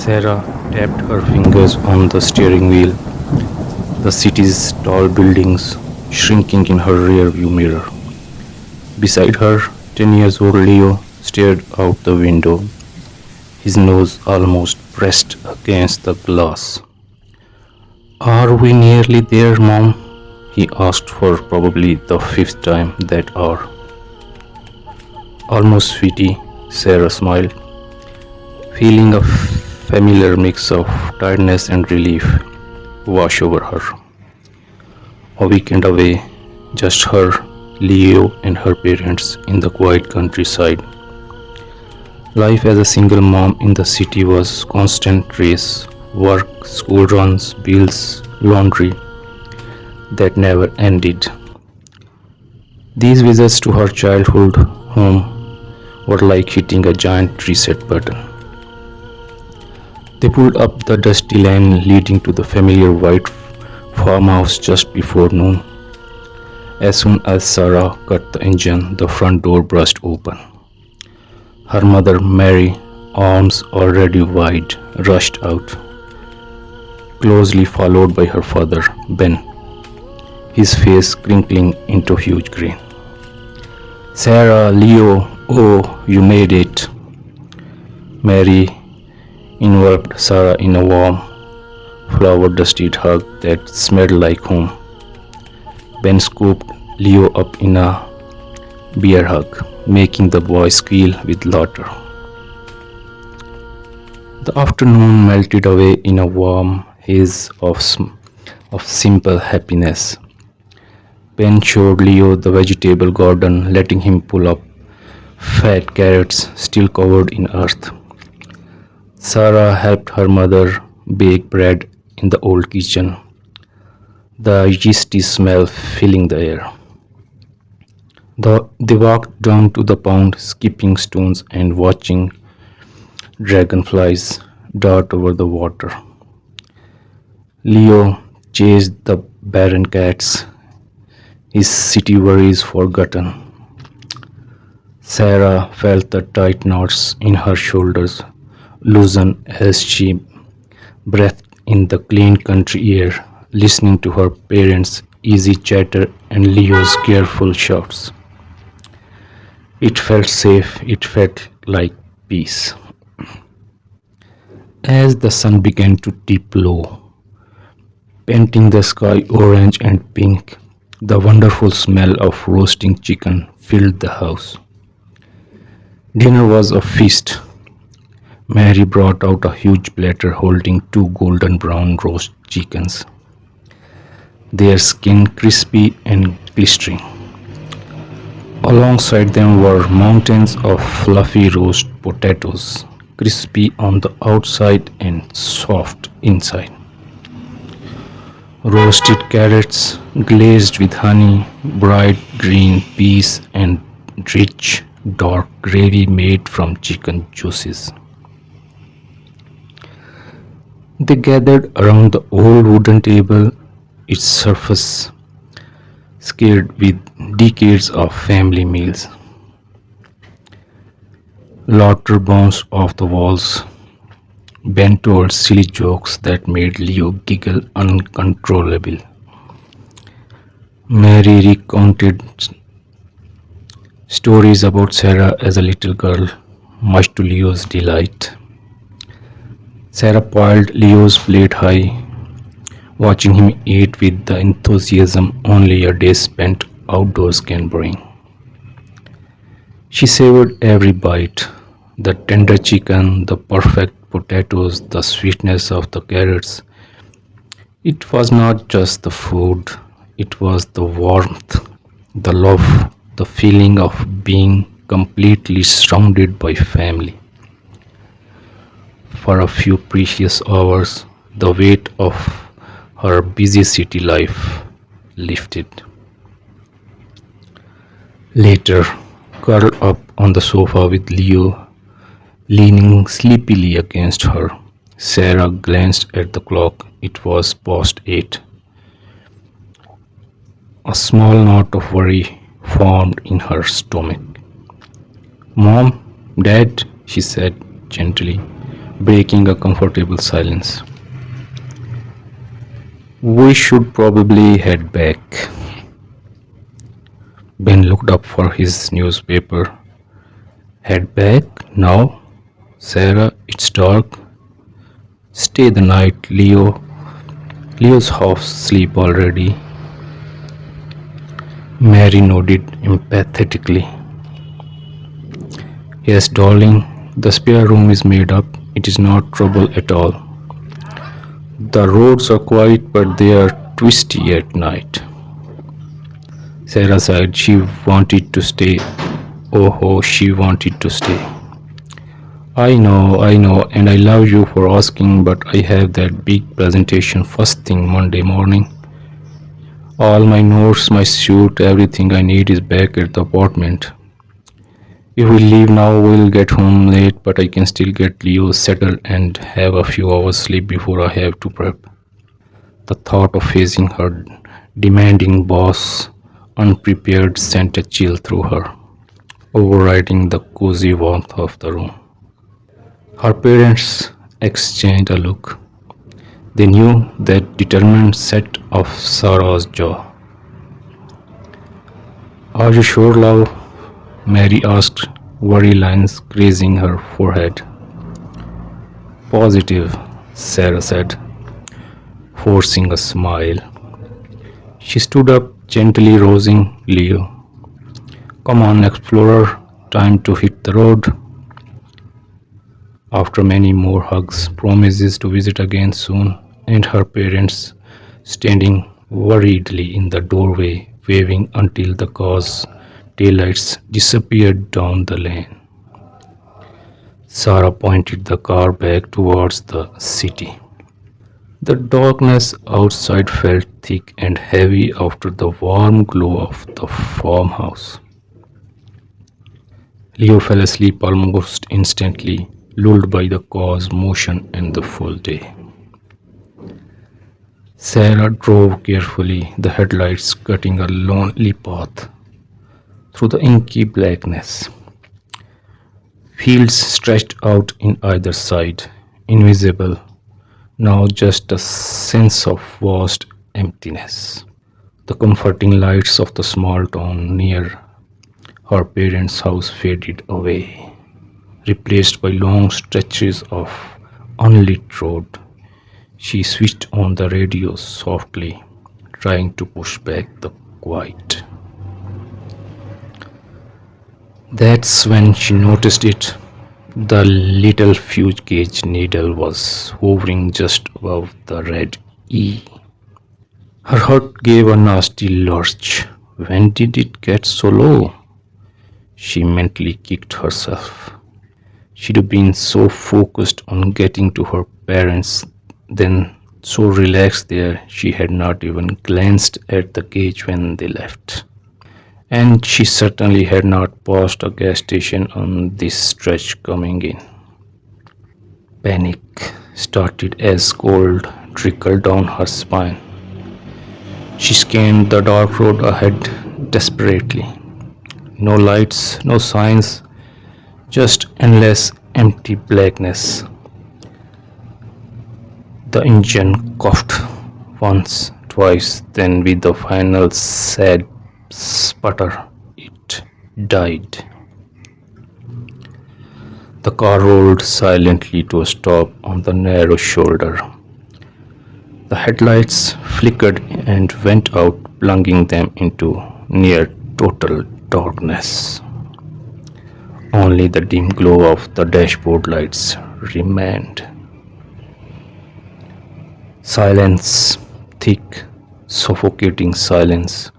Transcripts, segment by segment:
Sarah tapped her fingers on the steering wheel, the city's tall buildings shrinking in her rear-view mirror. Beside her, 10 years old Leo stared out the window, his nose almost pressed against the glass. Are we nearly there, Mom? He asked for probably the fifth time that hour. Almost sweetie, Sarah smiled, feeling a familiar mix of tiredness and relief wash over her. A weekend away, just her, Leo, and her parents in the quiet countryside. Life as a single mom in the city was constant race, work, school runs, bills, laundry that never ended. These visits to her childhood home were like hitting a giant reset button. They pulled up the dusty lane leading to the familiar white farmhouse just before noon. As soon as Sarah cut the engine, the front door burst open. Her mother, Mary, arms already wide, rushed out, closely followed by her father, Ben, his face crinkling into huge grin. Sarah, Leo, oh, you made it. Mary enveloped Sarah in a warm, flower-dusted hug that smelled like home. Ben scooped Leo up in a bear hug, making the boy squeal with laughter. The afternoon melted away in a warm haze of simple happiness. Ben showed Leo the vegetable garden, letting him pull up fat carrots still covered in earth. Sarah helped her mother bake bread in the old kitchen, the yeasty smell filling the air. They walked down to the pond, skipping stones and watching dragonflies dart over the water. Leo chased the barren cats, his city worries forgotten. Sarah felt the tight knots in her shoulders loosen as she breathed in the clean country air, listening to her parents' easy chatter and Leo's careful shouts. It felt safe, it felt like peace. As the sun began to dip low, painting the sky orange and pink, the wonderful smell of roasting chicken filled the house. Dinner was a feast. Mary brought out a huge platter holding two golden brown roast chickens, their skin crispy and glistering. Alongside them were mountains of fluffy roast potatoes, crispy on the outside and soft inside. Roasted carrots glazed with honey, bright green peas, and rich, dark gravy made from chicken juices. They gathered around the old wooden table, its surface scarred with decades of family meals. Laughter bounced off the walls. Ben told silly jokes that made Leo giggle uncontrollably. Mary recounted stories about Sarah as a little girl, much to Leo's delight. Sarah piled Leo's plate high, watching him eat with the enthusiasm only a day spent outdoors can bring. She savored every bite, the tender chicken, the perfect potatoes, the sweetness of the carrots. It was not just the food, it was the warmth, the love, the feeling of being completely surrounded by family. For a few precious hours, the weight of her busy city life lifted. Later, curled up on the sofa with Leo leaning sleepily against her, Sarah glanced at the clock. It was past 8. A small knot of worry formed in her stomach. Mom, Dad, she said gently, breaking a comfortable silence. We should probably head back. Ben looked up for his newspaper. Head back? Now? Sarah, it's dark. Stay the night, Leo. Leo's half asleep already. Mary nodded emphatically. Yes, darling, the spare room is made up. It is not trouble at all. The roads are quiet, but they are twisty at night. Sarah said she wanted to stay. Oh, she wanted to stay. I know, and I love you for asking, but I have that big presentation first thing Monday morning. All my notes, my suit, everything I need is back at the apartment. If we leave now, we'll get home late, but I can still get Leo settled and have a few hours sleep before I have to prep. The thought of facing her demanding boss unprepared sent a chill through her, overriding the cozy warmth of the room. Her parents exchanged a look. They knew that determined set of Sarah's jaw. Are you sure, love? Mary asked, worry lines grazing her forehead. Positive, Sarah said, forcing a smile. She stood up, gently rousing Leo. Come on, explorer, time to hit the road. After many more hugs, promises to visit again soon, and her parents standing worriedly in the doorway, waving until the car's taillights disappeared down the lane. Sarah pointed the car back towards the city. The darkness outside felt thick and heavy after the warm glow of the farmhouse. Leo fell asleep almost instantly, lulled by the car's motion and the full day. Sarah drove carefully, the headlights cutting a lonely path through the inky blackness. Fields stretched out in either side, invisible, now just a sense of vast emptiness. The comforting lights of the small town near her parents' house faded away, replaced by long stretches of unlit road. She switched on the radio softly, trying to push back the quiet. That's when she noticed it. The little fuse gauge needle was hovering just above the red E. Her heart gave a nasty lurch. When did it get so low? She mentally kicked herself. She'd been so focused on getting to her parents, then so relaxed there, she had not even glanced at the gauge when they left. And she certainly had not passed a gas station on this stretch coming in. Panic started as cold trickled down her spine. She scanned the dark road ahead desperately. No lights, no signs, just endless empty blackness. The engine coughed once, twice, then with the final sad sputter, it died. The car rolled silently to a stop on the narrow shoulder. The headlights flickered and went out, plunging them into near total darkness. Only the dim glow of the dashboard lights remained. Silence, thick, suffocating silence,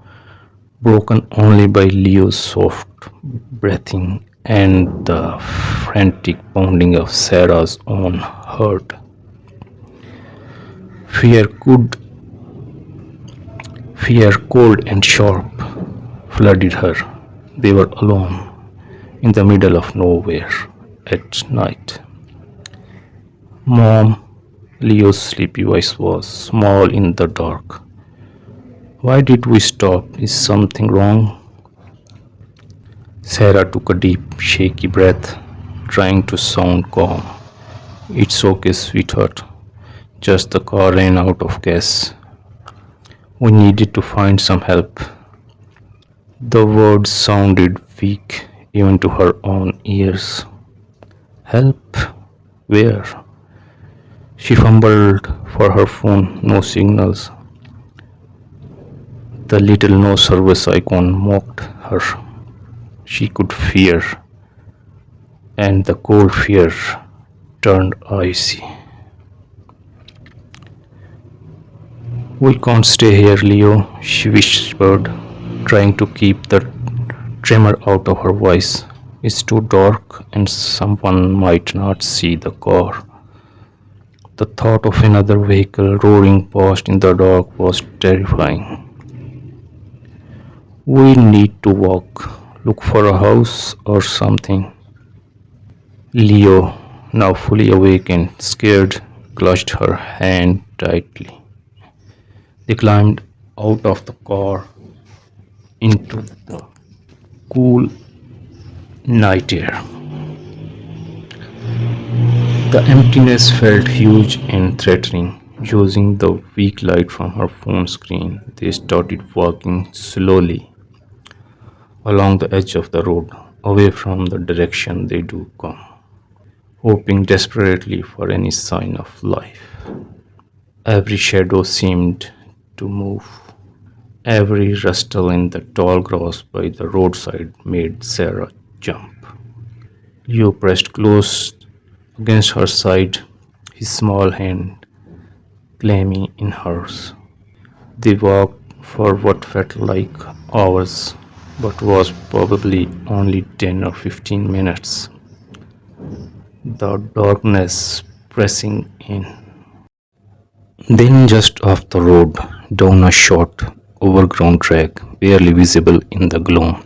broken only by Leo's soft breathing and the frantic pounding of Sarah's own heart. Fear, cold and sharp, flooded her. They were alone, in the middle of nowhere, at night. Mom, Leo's sleepy voice was small in the dark. Why did we stop? Is something wrong? Sarah took a deep, shaky breath, trying to sound calm. It's okay, sweetheart. Just the car ran out of gas. We needed to find some help. The words sounded weak even to her own ears. Help? Where? She fumbled for her phone, no signals. The little no service icon mocked her. She could fear, and the cold fear turned icy. We can't stay here, Leo, she whispered, trying to keep the tremor out of her voice. It's too dark and someone might not see the car. The thought of another vehicle roaring past in the dark was terrifying. We need to walk, look for a house or something. Leo, now fully awake and scared, clutched her hand tightly. They climbed out of the car into the cool night air. The emptiness felt huge and threatening. Using the weak light from her phone screen, they started walking slowly along the edge of the road, away from the direction they do come, hoping desperately for any sign of life. Every shadow seemed to move. Every rustle in the tall grass by the roadside made Sarah jump. Leo pressed close against her side, his small hand clammy in hers. They walked for what felt like hours, but was probably only 10 or 15 minutes. The darkness pressing in. Then, just off the road, down a short, overgrown track, barely visible in the gloom,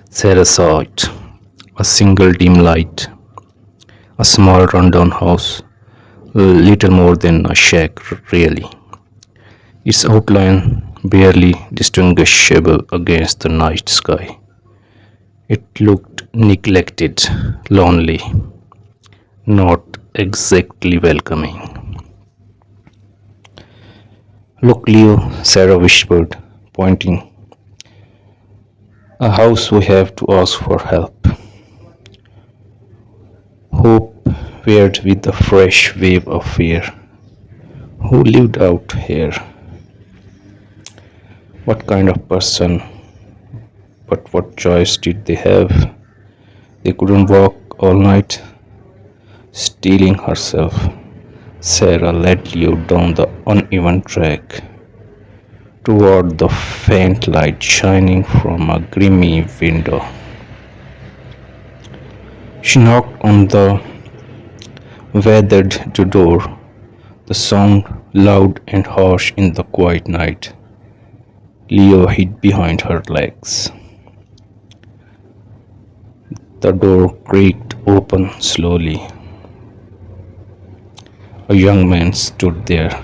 Sarah saw it. A single dim light, a small rundown house, little more than a shack, really. Its outline barely distinguishable against the night sky. It looked neglected, lonely, not exactly welcoming. Look, Leo, Sarah whispered, pointing. A house we have to ask for help. Hope paired with a fresh wave of fear. Who lived out here? What kind of person? But what choice did they have? They couldn't walk all night. Steeling herself, Sarah led Leo down the uneven track toward the faint light shining from a grimy window. She knocked on the weathered door, the sound loud and harsh in the quiet night. Leo hid behind her legs. The door creaked open slowly. A young man stood there,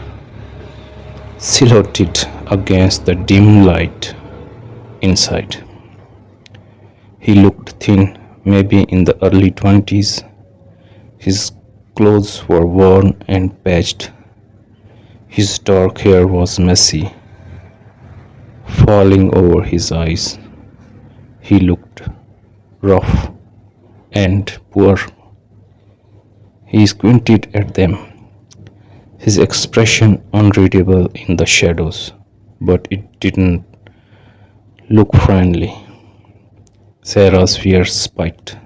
silhouetted against the dim light inside. He looked thin, maybe in the early 20s. His clothes were worn and patched. His dark hair was messy, falling over his eyes. He looked rough and poor. He squinted at them, his expression unreadable in the shadows, but it didn't look friendly. Sarah's fear spiked.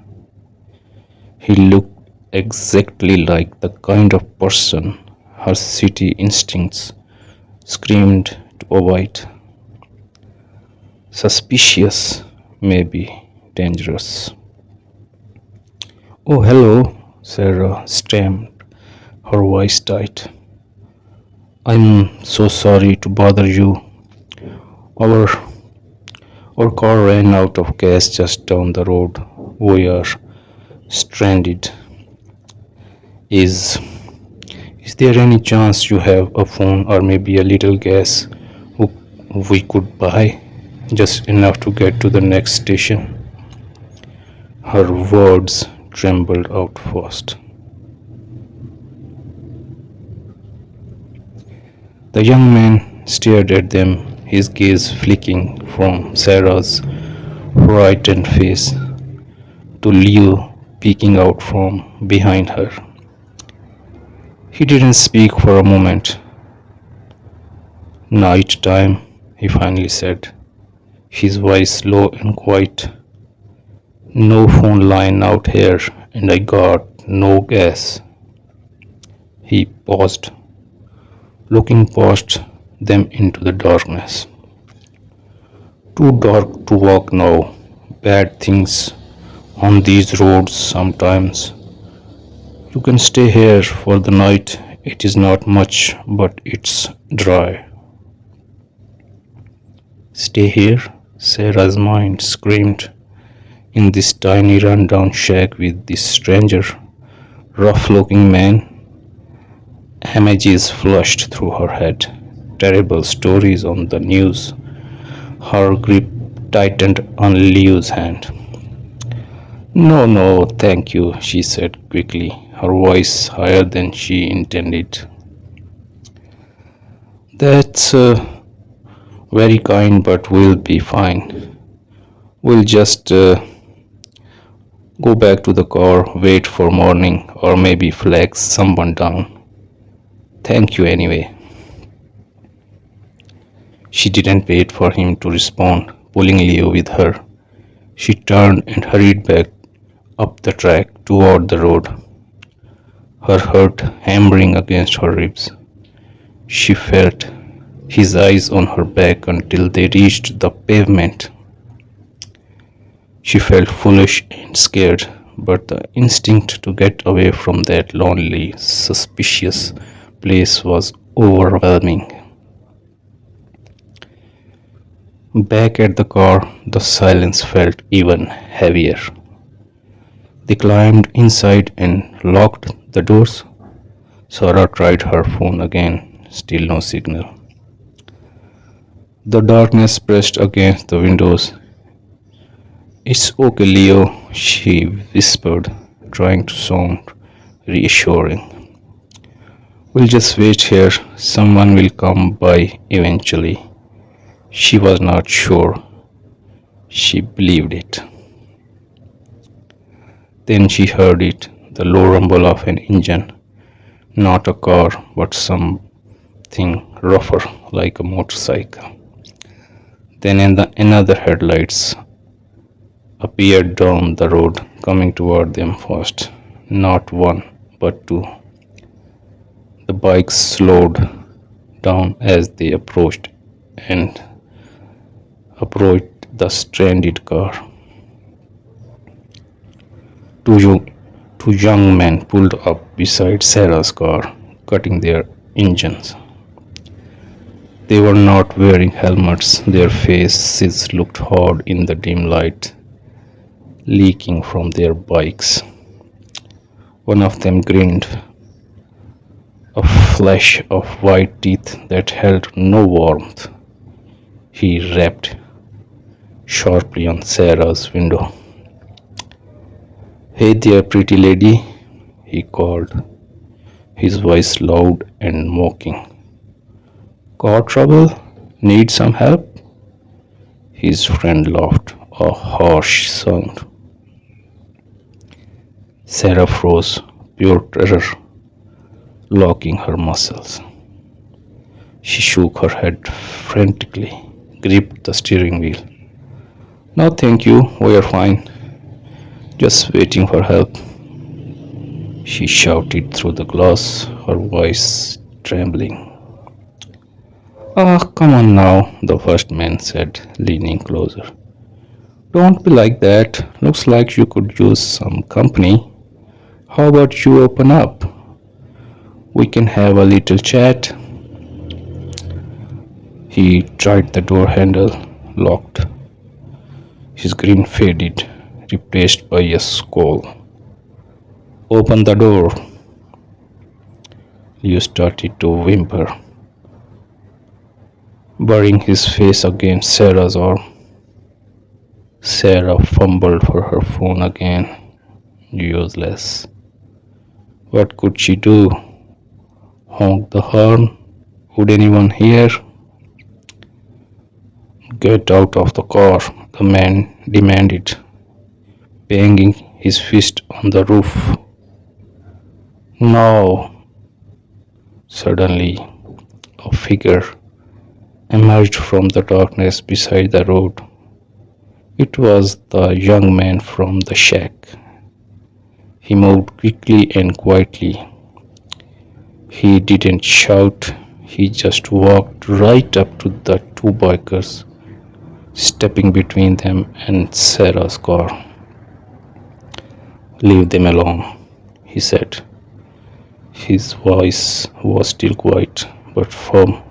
He looked exactly like the kind of person her city instincts screamed to avoid. Suspicious, maybe dangerous. Oh, hello, Sarah stammered, her voice tight. I'm so sorry to bother you. Our our car ran out of gas just down the road. We are stranded. Is is there any chance you have a phone or maybe a little gas we could buy? Just enough to get to the next station. Her words trembled out fast. The young man stared at them, his gaze flicking from Sarah's frightened face to Leo peeking out from behind her. He didn't speak for a moment. "Night time," he finally said, his voice low and quiet. "No phone line out here, and I got no gas." He paused, looking past them into the darkness. "Too dark to walk now. Bad things on these roads sometimes. You can stay here for the night. It is not much, but it's dry." "Stay here?" Sarah's mind screamed. "In this tiny rundown shack with this stranger, rough-looking man?" Images flashed through her head. Terrible stories on the news. Her grip tightened on Leo's hand. "No, no, thank you," she said quickly, her voice higher than she intended. "That's very kind, but we'll be fine. We'll just go back to the car, wait for morning, or maybe flag someone down. Thank you anyway." She didn't wait for him to respond, pulling Leo with her. She turned and hurried back up the track toward the road, her heart hammering against her ribs. She felt his eyes on her back until they reached the pavement. She felt foolish and scared, but the instinct to get away from that lonely, suspicious place was overwhelming. Back at the car, the silence felt even heavier. They climbed inside and locked the doors. Sarah tried her phone again, still no signal. The darkness pressed against the windows. "It's okay, Leo," she whispered, trying to sound reassuring. "We'll just wait here. Someone will come by eventually." She was not sure. She believed it. Then she heard it, the low rumble of an engine. Not a car, but something rougher, like a motorcycle. Then another headlights appeared down the road, coming toward them fast. Not one, but two. The bikes slowed down as they approached the stranded car. Two young men pulled up beside Sarah's car, cutting their engines. They were not wearing helmets. Their faces looked hard in the dim light leaking from their bikes. One of them grinned, a flash of white teeth that held no warmth. He rapped sharply on Sarah's window. "Hey there, pretty lady," he called, his voice loud and mocking. "Got trouble? Need some help?" His friend laughed, a harsh sound. Sarah froze, pure terror locking her muscles. She shook her head frantically, gripped the steering wheel. "No, thank you, we are fine. Just waiting for help," she shouted through the glass, her voice trembling. "Ah, come on now," the first man said, leaning closer. "Don't be like that. Looks like you could use some company. How about you open up? We can have a little chat." He tried the door handle, locked. His grin faded, replaced by a scowl. "Open the door." Leo started to whimper, burying his face against Sarah's arm. Sarah fumbled for her phone again. Useless. What could she do? Honk the horn? Would anyone here? Get out of the car, the man demanded, banging his fist on the roof. No! Suddenly, a figure emerged from the darkness beside the road. It was the young man from the shack. He moved quickly and quietly. He didn't shout, he just walked right up to the two bikers, stepping between them and Sarah's car. Leave them alone, he said. His voice was still quiet but firm.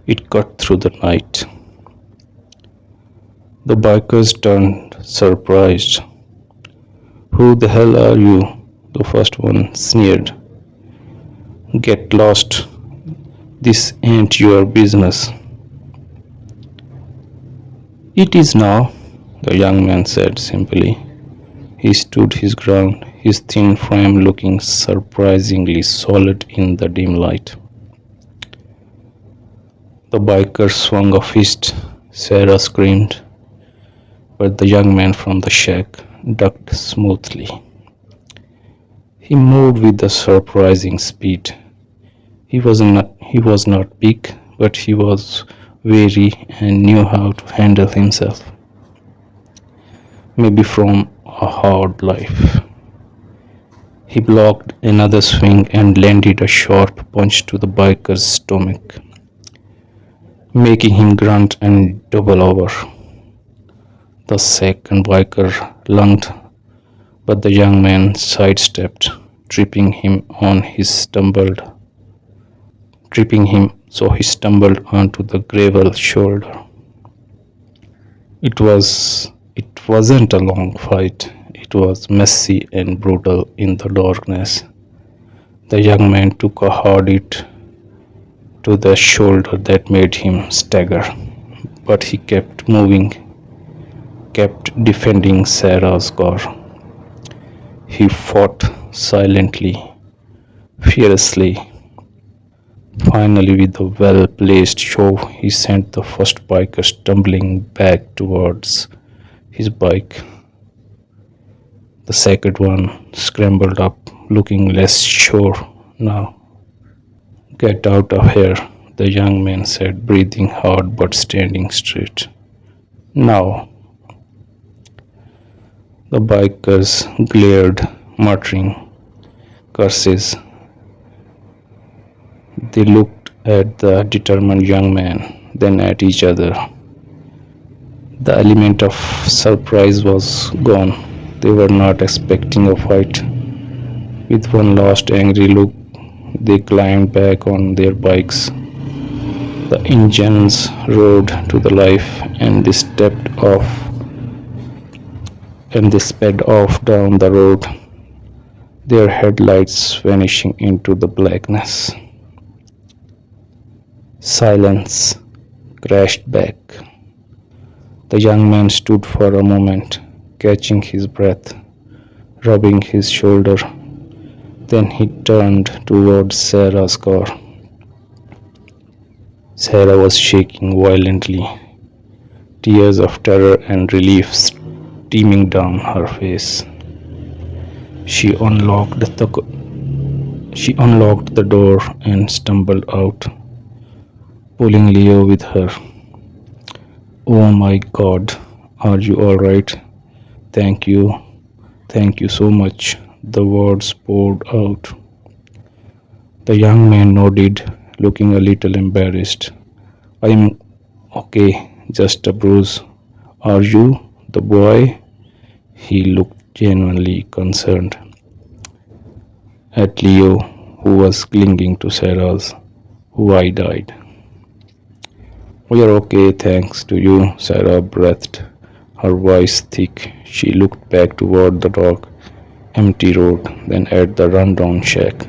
It cut through the night. The bikers turned, surprised. Who the hell are you? The first one sneered. Get lost. This ain't your business. It is now, the young man said simply. He stood his ground, his thin frame looking surprisingly solid in the dim light. The biker swung a fist. Sarah screamed, but the young man from the shack ducked smoothly. He moved with a surprising speed. He was not big, but he was wary and knew how to handle himself. Maybe from a hard life. He blocked another swing and landed a sharp punch to the biker's stomach, making him grunt and double over. The second biker lunged, but the young man sidestepped, tripping him so he stumbled onto the gravel shoulder. It wasn't a long fight. It was messy and brutal in the darkness. The young man took a hard hit to the shoulder that made him stagger, but he kept moving, kept defending Sarah's car. He fought silently, fiercely. Finally, with a well-placed shove, he sent the first biker stumbling back towards his bike. The second one scrambled up, looking less sure now. Get out of here, the young man said, breathing hard but standing straight. Now. The bikers glared, muttering curses. They looked at the determined young man, then at each other. The element of surprise was gone. They were not expecting a fight. With one last angry look, they climbed back on their bikes. The engines roared to the life, and they sped off down the road, their headlights vanishing into the blackness. Silence crashed back. The young man stood for a moment, catching his breath, rubbing his shoulder. Then he turned towards Sarah's car. Sarah was shaking violently, tears of terror and relief streaming down her face. She unlocked the door and stumbled out, pulling Leo with her. Oh my God, are you all right? Thank you so much, the words poured out. The young man nodded, looking a little embarrassed. I'm okay, just a bruise. Are you, the boy? He looked genuinely concerned at Leo, who was clinging to Sarah's wide-eyed. We are okay, thanks to you, Sarah breathed, her voice thick. She looked back toward the dark, empty road, then at the rundown shack.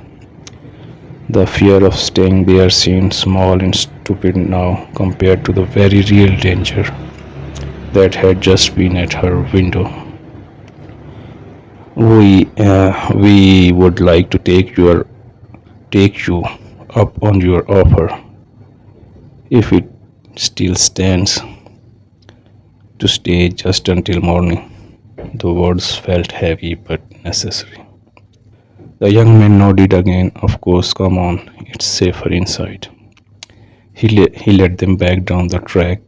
The fear of staying there seemed small and stupid now compared to the very real danger that had just been at her window. We would like to take you up on your offer, if it still stands, to stay just until morning. The words felt heavy but necessary. The young man nodded again. Of course, come on, it's safer inside. He led them back down the track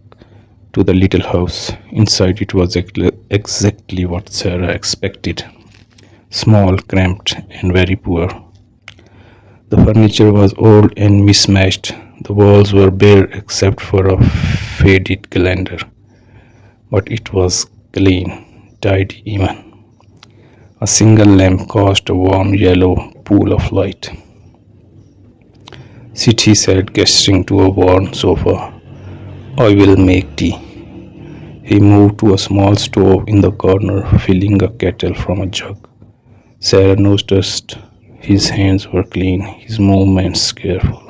to the little house. Inside, it was exactly what Sarah expected: small, cramped, and very poor. The furniture was old and mismatched. The walls were bare except for a faded calendar, but it was clean, tidy even. A single lamp cast a warm yellow pool of light. Sit, he said, gesturing to a worn sofa. I will make tea. He moved to a small stove in the corner, filling a kettle from a jug. Sarah noticed his hands were clean, his movements careful.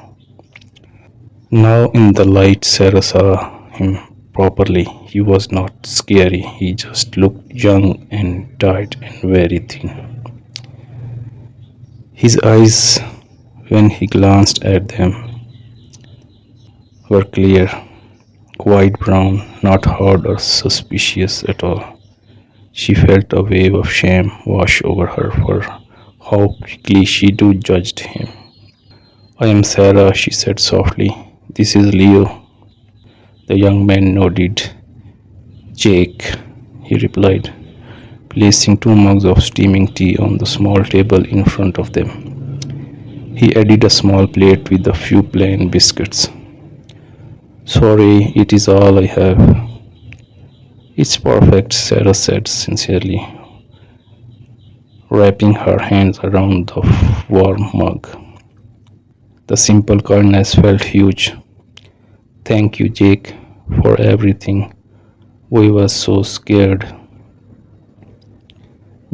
Now, in the light, Sarah saw him properly. He was not scary, he just looked young and tired and very thin. His eyes, when he glanced at them, were clear, quite brown, not hard or suspicious at all. She felt a wave of shame wash over her for how quickly she too judged him. I am Sarah, she said softly. This is Leo. The young man nodded. Jake, he replied, placing 2 mugs of steaming tea on the small table in front of them. He added a small plate with a few plain biscuits. Sorry, it is all I have. It's perfect, Sarah said sincerely, wrapping her hands around the warm mug. The simple kindness felt huge. Thank you, Jake, for everything. We were so scared.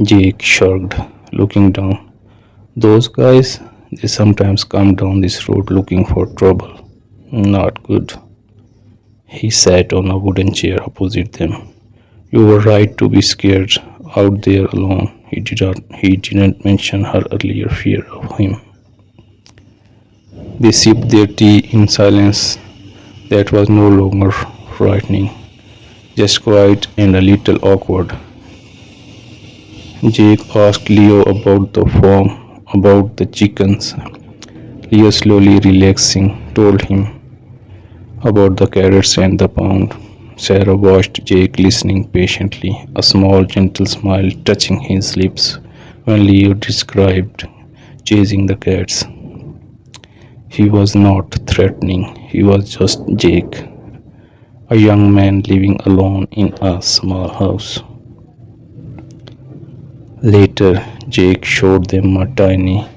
Jake shrugged, looking down. Those guys, they sometimes come down this road looking for trouble. Not good. He sat on a wooden chair opposite them. You were right to be scared out there alone. He didn't mention her earlier fear of him. They sipped their tea in silence that was no longer frightening, just quiet and a little awkward. Jake asked Leo about the farm, about the chickens. Leo, slowly relaxing, told him about the carrots and the pound. Sarah watched Jake listening patiently, a small gentle smile touching his lips when Leo described chasing the cats. He was not threatening, he was just Jake, a young man living alone in a small house. Later, Jake showed them a tiny,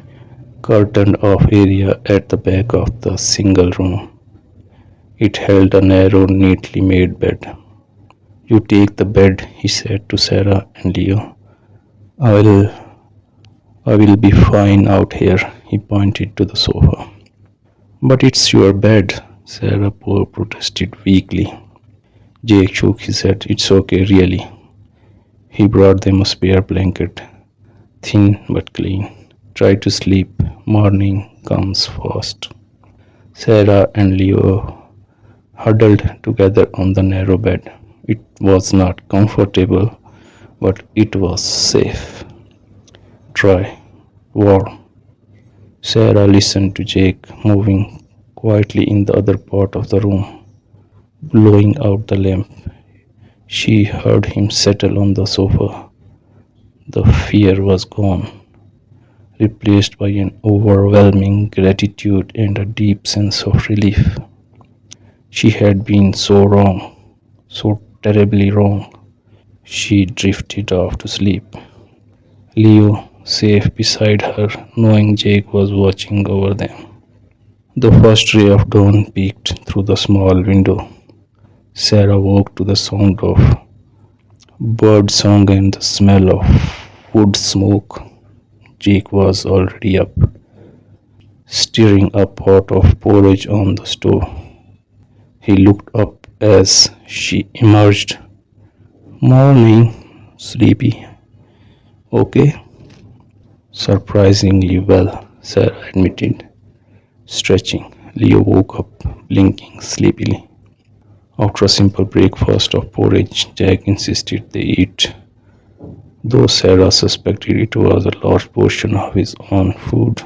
curtained off area at the back of the single room. It held a narrow, neatly made bed. You take the bed, he said to Sarah and Leo. I will I will be fine out here, he pointed to the sofa. But it's your bed, Sarah protested weakly. Jake shook his head. It's okay, really. He brought them a spare blanket, thin but clean. Try to sleep. Morning comes fast. Sarah and Leo huddled together on the narrow bed. It was not comfortable, but it was safe. Dry, warm. Sarah listened to Jake moving quietly in the other part of the room, blowing out the lamp. She heard him settle on the sofa. The fear was gone, replaced by an overwhelming gratitude and a deep sense of relief. She had been so wrong, so terribly wrong. She drifted off to sleep. Leo, safe beside her, knowing Jake was watching over them. The first ray of dawn peeked through the small window. Sarah woke to the sound of bird song and the smell of wood smoke. Jake was already up, stirring a pot of porridge on the stove. He looked up as she emerged. Morning, sleepy. Okay. Surprisingly well, Sarah admitted. Stretching. Leo woke up, blinking sleepily. After a simple breakfast of porridge, Jack insisted they eat, though Sarah suspected it was a large portion of his own food.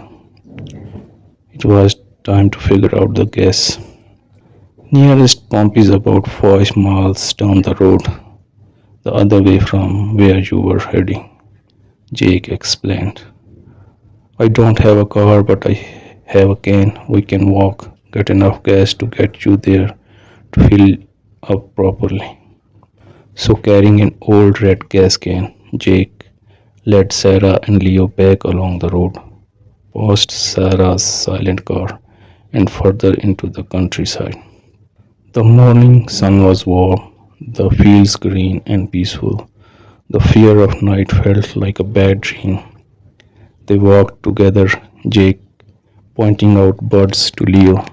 It was time to figure out the guess. Nearest pump is about 5 miles down the road, the other way from where you were heading, Jake explained. I don't have a car, but I have a can. We can walk, get enough gas to get you there to fill up properly. So, carrying an old red gas can, Jake led Sarah and Leo back along the road, past Sarah's silent car, and further into the countryside. The morning sun was warm, the fields green and peaceful. The fear of night felt like a bad dream. They walked together, Jake pointing out birds to Leo,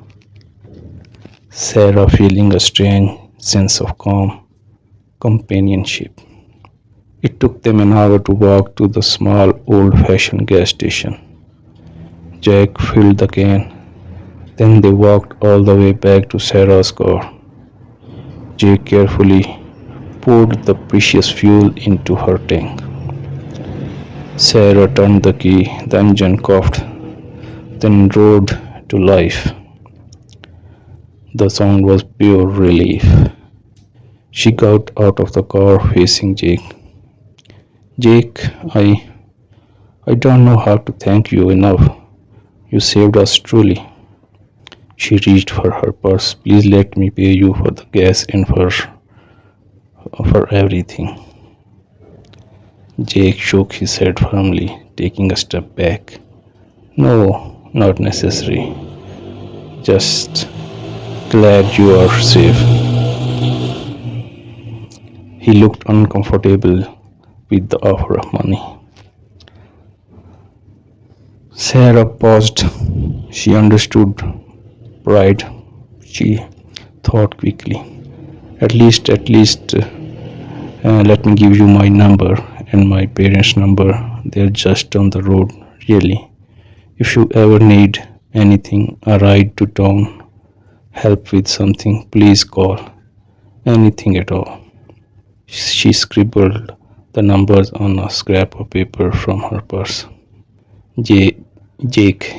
Sarah feeling a strange sense of calm companionship. It took them an hour to walk to the small old fashioned gas station. Jack filled the can. Then they walked all the way back to Sarah's car. Jake carefully poured the precious fuel into her tank. Sarah turned the key, the engine coughed, then roared to life. The sound was pure relief. She got out of the car facing Jake. Jake, I don't know how to thank you enough. You saved us truly. She reached for her purse. Please let me pay you for the gas and for everything. Jake shook his head firmly, taking a step back. No, not necessary. Just glad you are safe. He looked uncomfortable with the offer of money. Sarah paused. She understood pride. She thought quickly. At least, let me give you my number and my parents' number. They're just down the road, really. If you ever need anything, a ride to town, help with something, please call. Anything at all. She scribbled the numbers on a scrap of paper from her purse. Jake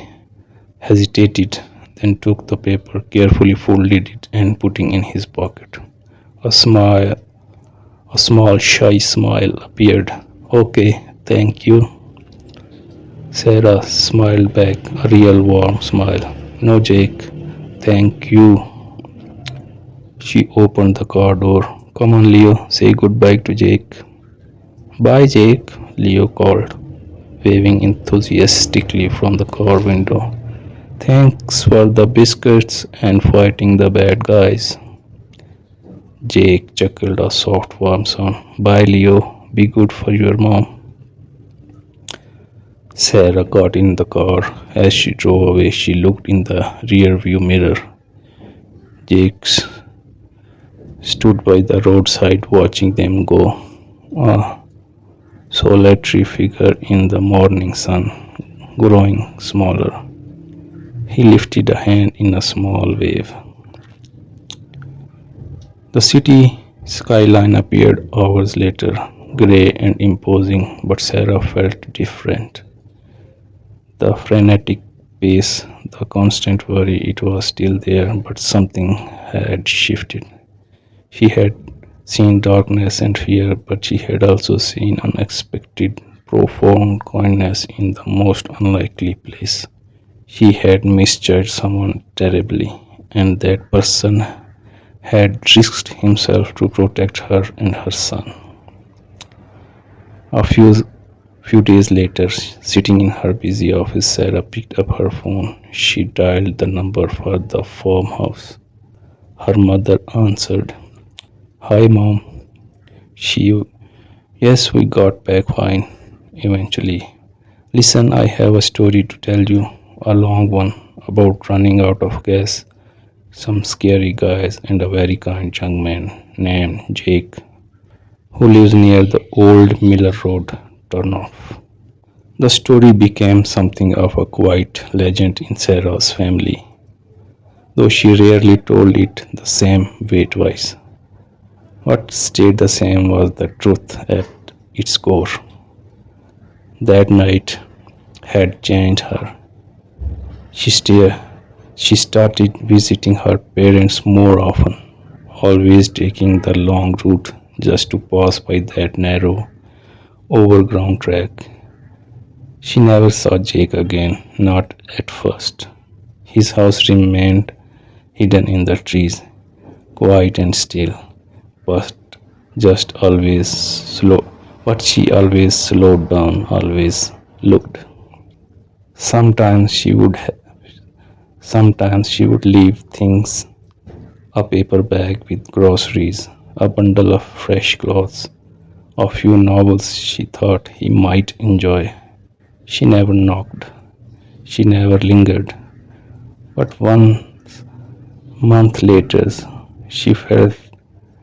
hesitated, then took the paper, carefully folded it, and putting in his pocket. A smile, a small shy smile appeared. Okay, thank you. Sarah smiled back, a real warm smile. No, Jake, thank you. She opened the car door. Come on, Leo, say goodbye to Jake. Bye, Jake, Leo called, waving enthusiastically from the car window. Thanks for the biscuits and fighting the bad guys. Jake chuckled a soft, warm sound. Bye, Leo. Be good for your mom. Sarah got in the car. As she drove away, she looked in the rear view mirror. Jake stood by the roadside watching them go. A solitary figure in the morning sun, growing smaller. He lifted a hand in a small wave. The city skyline appeared hours later, grey and imposing, but Sarah felt different. The frenetic pace, the constant worry, it was still there, but something had shifted. She had seen darkness and fear, but she had also seen unexpected, profound kindness in the most unlikely place. She had misjudged someone terribly, and that person had risked himself to protect her and her son. A few days later, sitting in her busy office, Sarah picked up her phone. She dialed the number for the farmhouse. Her mother answered. Hi, Mom. She, yes, we got back fine, eventually. Listen, I have a story to tell you, a long one, about running out of gas, some scary guys, and a very kind young man named Jake, who lives near the old Miller Road turnoff. The story became something of a quiet legend in Sarah's family, though she rarely told it the same way twice. What stayed the same was the truth at its core. That night had changed her. She, sta- she started visiting her parents more often, always taking the long route just to pass by that narrow, overgrown track. She never saw Jake again, not at first. His house remained hidden in the trees, quiet and still, but just always slow. But she always slowed down, always looked. Sometimes she would sometimes she would leave things, a paper bag with groceries, a bundle of fresh clothes, a few novels she thought he might enjoy. She never knocked, she never lingered, but 1 month later she felt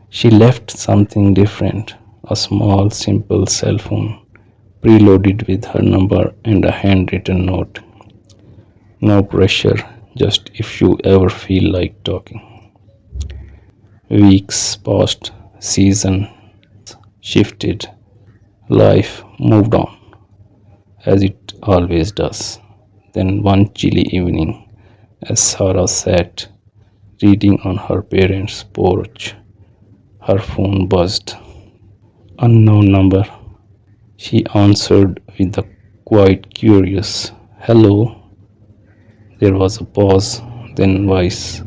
she left something different, a small simple cell phone preloaded with her number and a handwritten note. No pressure, just if you ever feel like talking. Weeks passed, season shifted, life moved on, as it always does. Then one chilly evening, as Sarah sat reading on her parents' porch, her phone buzzed. Unknown number. She answered with a quite curious hello. There was a pause, then voice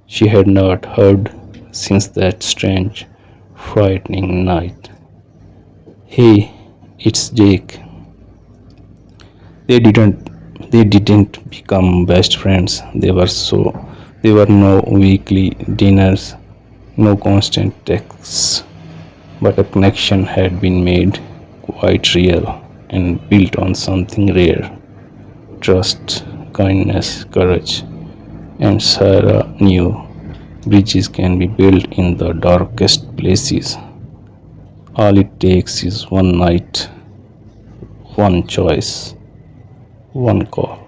she had not heard since that strange, frightening night. Hey, it's Jake. They didn't they didn't become best friends. They were no weekly dinners, no constant texts, but a connection had been made, quite real and built on something rare: trust, kindness, courage. And Sarah knew bridges can be built in the darkest places. All it takes is one night, one choice, one call.